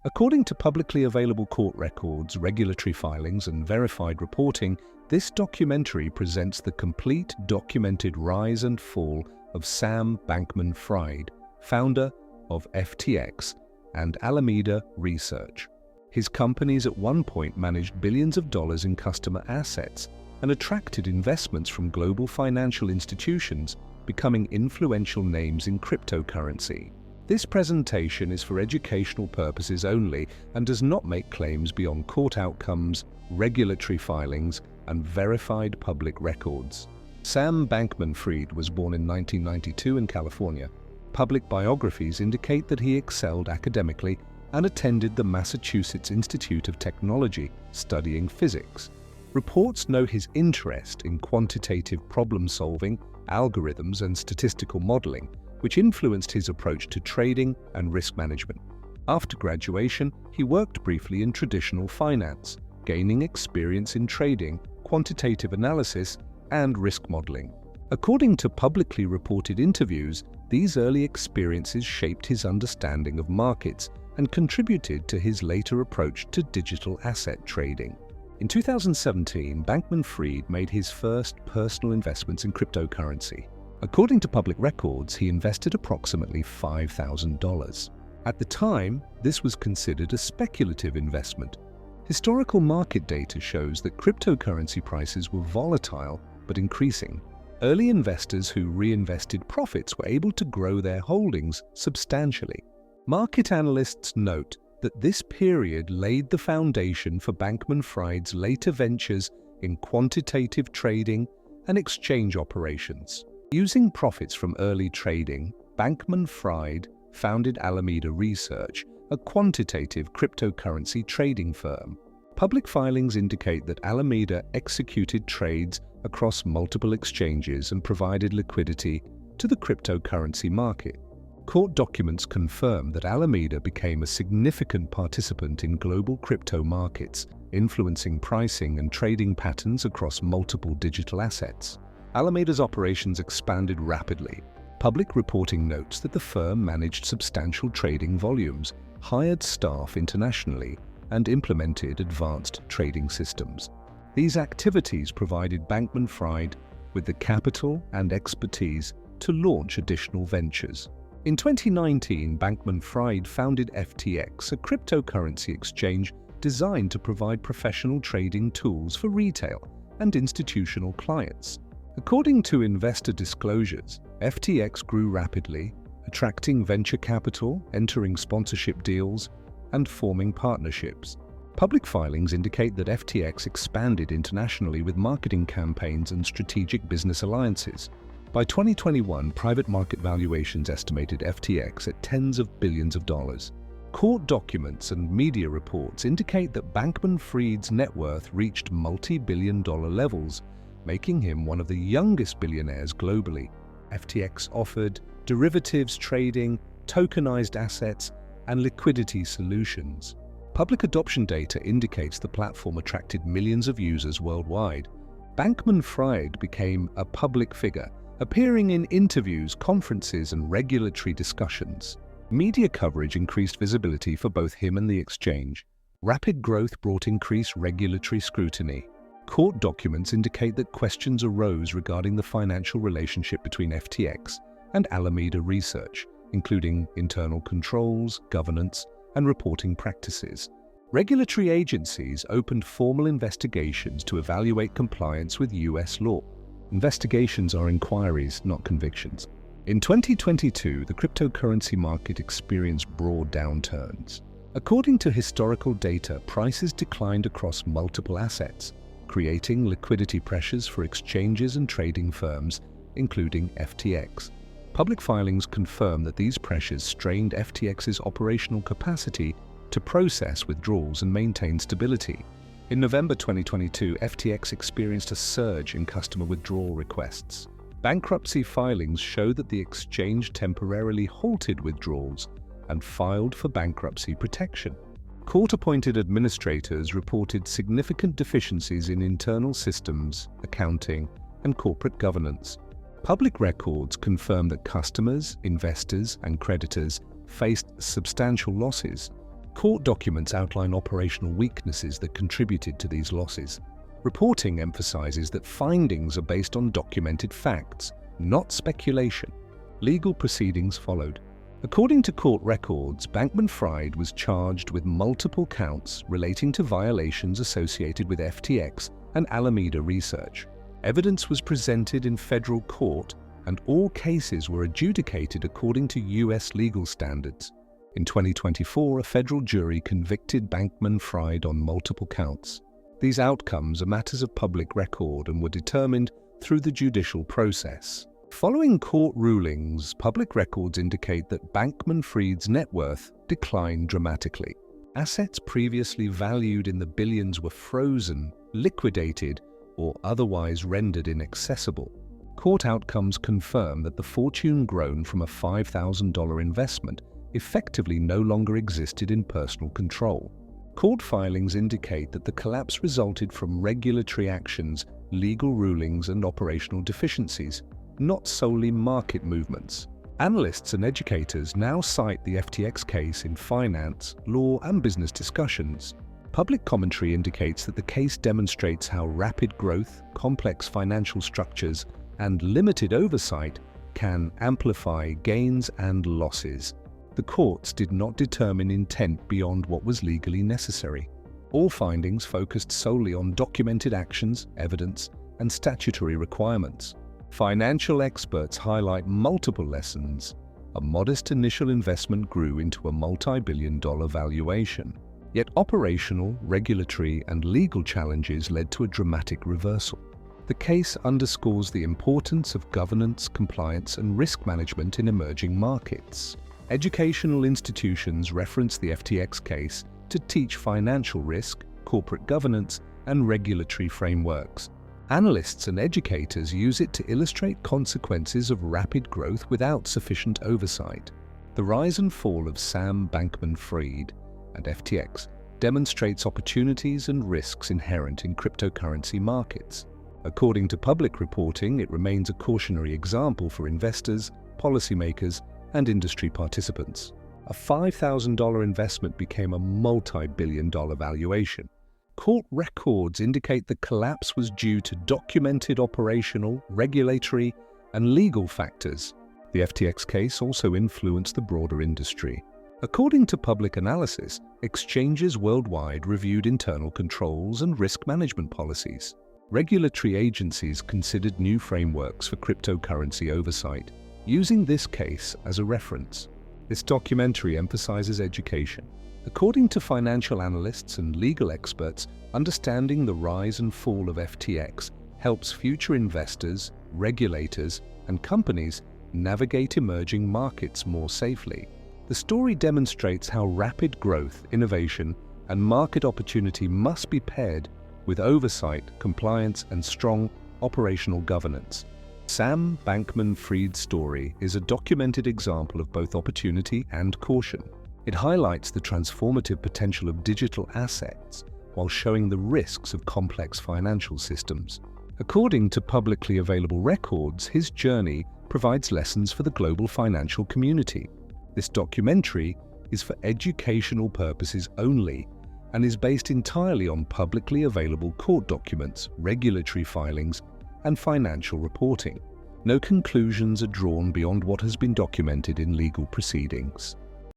According to publicly available court records, regulatory filings, and verified reporting, this documentary presents the complete documented rise and fall of Sam Bankman-Fried, founder of FTX and Alameda Research. His companies at one point managed billions of dollars in customer assets and attracted investments from global financial institutions, becoming influential names in cryptocurrency. This presentation is for educational purposes only and does not make claims beyond court outcomes, regulatory filings, and verified public records. Sam Bankman-Fried was born in 1992 in California. Public biographies indicate that he excelled academically and attended the Massachusetts Institute of Technology, studying physics. Reports note his interest in quantitative problem-solving, algorithms, and statistical modeling, which influenced his approach to trading and risk management. After graduation, he worked briefly in traditional finance, gaining experience in trading, quantitative analysis, and risk modeling. According to publicly reported interviews, these early experiences shaped his understanding of markets and contributed to his later approach to digital asset trading. In 2017, Bankman-Fried made his first personal investments in cryptocurrency. According to public records, he invested approximately $5,000. At the time, this was considered a speculative investment. Historical market data shows that cryptocurrency prices were volatile but increasing. Early investors who reinvested profits were able to grow their holdings substantially. Market analysts note that this period laid the foundation for Bankman-Fried's later ventures in quantitative trading and exchange operations. Using profits from early trading, Bankman-Fried founded Alameda Research, a quantitative cryptocurrency trading firm. Public filings indicate that Alameda executed trades across multiple exchanges and provided liquidity to the cryptocurrency market. Court documents confirm that Alameda became a significant participant in global crypto markets, influencing pricing and trading patterns across multiple digital assets. Alameda's operations expanded rapidly. Public reporting notes that the firm managed substantial trading volumes, hired staff internationally, and implemented advanced trading systems. These activities provided Bankman-Fried with the capital and expertise to launch additional ventures. In 2019, Bankman-Fried founded FTX, a cryptocurrency exchange designed to provide professional trading tools for retail and institutional clients. According to investor disclosures, FTX grew rapidly, attracting venture capital, entering sponsorship deals, and forming partnerships. Public filings indicate that FTX expanded internationally with marketing campaigns and strategic business alliances. By 2021, private market valuations estimated FTX at tens of billions of dollars. Court documents and media reports indicate that Bankman-Fried's net worth reached multi-billion-dollar levels, making him one of the youngest billionaires globally. FTX offered derivatives trading, tokenized assets, and liquidity solutions. Public adoption data indicates the platform attracted millions of users worldwide. Bankman-Fried became a public figure, appearing in interviews, conferences, and regulatory discussions. Media coverage increased visibility for both him and the exchange. Rapid growth brought increased regulatory scrutiny. Court documents indicate that questions arose regarding the financial relationship between FTX and Alameda Research, including internal controls, governance, and reporting practices. Regulatory agencies opened formal investigations to evaluate compliance with U.S. law. Investigations are inquiries, not convictions. In 2022, the cryptocurrency market experienced broad downturns. According to historical data, prices declined across multiple assets, creating liquidity pressures for exchanges and trading firms, including FTX. Public filings confirm that these pressures strained FTX's operational capacity to process withdrawals and maintain stability. In November 2022, FTX experienced a surge in customer withdrawal requests. Bankruptcy filings show that the exchange temporarily halted withdrawals and filed for bankruptcy protection. Court-appointed administrators reported significant deficiencies in internal systems, accounting, and corporate governance. Public records confirm that customers, investors, and creditors faced substantial losses. Court documents outline operational weaknesses that contributed to these losses. Reporting emphasizes that findings are based on documented facts, not speculation. Legal proceedings followed. According to court records, Bankman-Fried was charged with multiple counts relating to violations associated with FTX and Alameda Research. Evidence was presented in federal court, and all cases were adjudicated according to U.S. legal standards. In 2024, a federal jury convicted Bankman-Fried on multiple counts. These outcomes are matters of public record and were determined through the judicial process. Following court rulings, public records indicate that Bankman-Fried's net worth declined dramatically. Assets previously valued in the billions were frozen, liquidated, or otherwise rendered inaccessible. Court outcomes confirm that the fortune grown from a $5,000 investment effectively no longer existed in personal control. Court filings indicate that the collapse resulted from regulatory actions, legal rulings, and operational deficiencies, not solely market movements. Analysts and educators now cite the FTX case in finance, law, and business discussions. Public commentary indicates that the case demonstrates how rapid growth, complex financial structures, and limited oversight can amplify gains and losses. The courts did not determine intent beyond what was legally necessary. All findings focused solely on documented actions, evidence, and statutory requirements. Financial experts highlight multiple lessons. A modest initial investment grew into a multi-billion-dollar valuation. Yet operational, regulatory, and legal challenges led to a dramatic reversal. The case underscores the importance of governance, compliance, and risk management in emerging markets. Educational institutions reference the FTX case to teach financial risk, corporate governance, and regulatory frameworks. Analysts and educators use it to illustrate consequences of rapid growth without sufficient oversight. The rise and fall of Sam Bankman-Fried and FTX demonstrates opportunities and risks inherent in cryptocurrency markets. According to public reporting, it remains a cautionary example for investors, policymakers, and industry participants. A $5,000 investment became a multi-billion-dollar valuation. Court records indicate the collapse was due to documented operational, regulatory, and legal factors. The FTX case also influenced the broader industry. According to public analysis, exchanges worldwide reviewed internal controls and risk management policies. Regulatory agencies considered new frameworks for cryptocurrency oversight, using this case as a reference. This documentary emphasizes education. According to financial analysts and legal experts, understanding the rise and fall of FTX helps future investors, regulators, and companies navigate emerging markets more safely. The story demonstrates how rapid growth, innovation, and market opportunity must be paired with oversight, compliance, and strong operational governance. Sam Bankman-Fried's story is a documented example of both opportunity and caution. It highlights the transformative potential of digital assets while showing the risks of complex financial systems. According to publicly available records, his journey provides lessons for the global financial community. This documentary is for educational purposes only and is based entirely on publicly available court documents, regulatory filings, and financial reporting. No conclusions are drawn beyond what has been documented in legal proceedings.